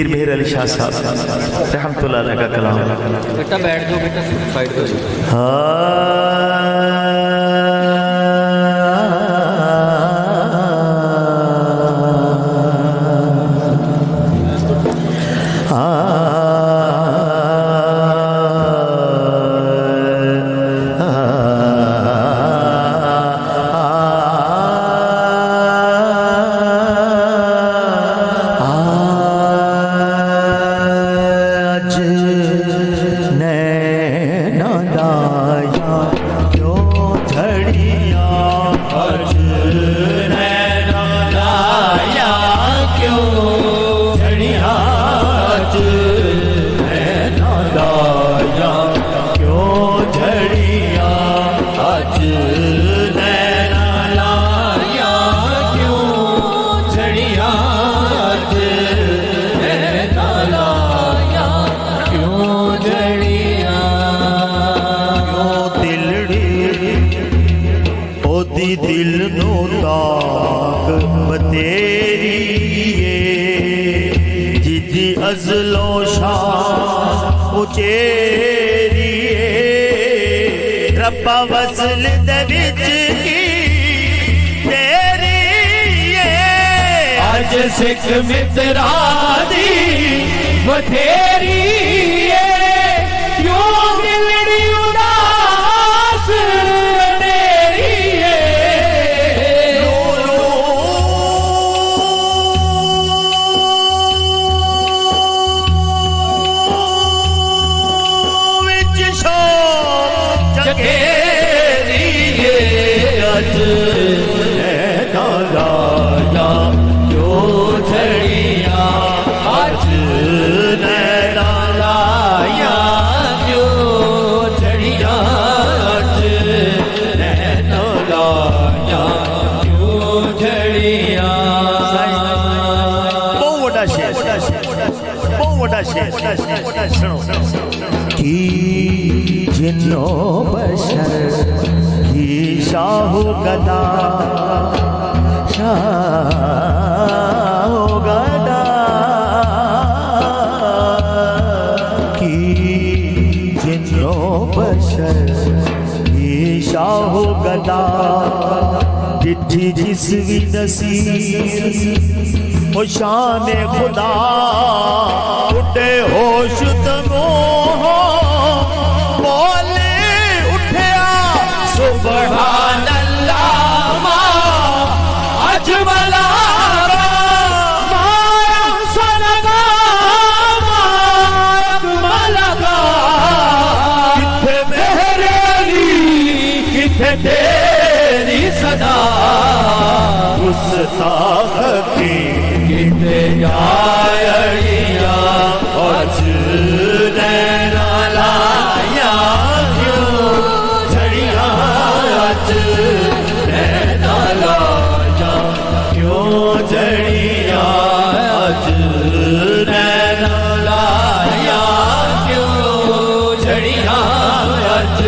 मेहर अली शाह साहब रहमतुल्लाह अलैह का कलाम। बेटा बैठ जाओ, बेटा साइड पे दिल नो ताक बतेरी जिदी अजलो शाह उचेरी रब्बा वसल दे विच की तेरी अज सिख मित्रा दी बथेरी क्यों दिलड़ी उदास जिन्नो बशर की शाहु गदा शाहु गदा की जिन्नो बशर की शाहु गदा जिठी जिस भी नसीब ओ शान खुदा उठे होश तमो बोले उठया सुभान अल्लाह अजमला माया सनगा अजमला किथे मेरे अली किथे तेरी सदा गुस्ताख की किथे जायड़िया अज नैना लाया क्यों झड़िया अज नैना लाया क्यों झड़िया अज नैना लाया क्यों झड़िया अज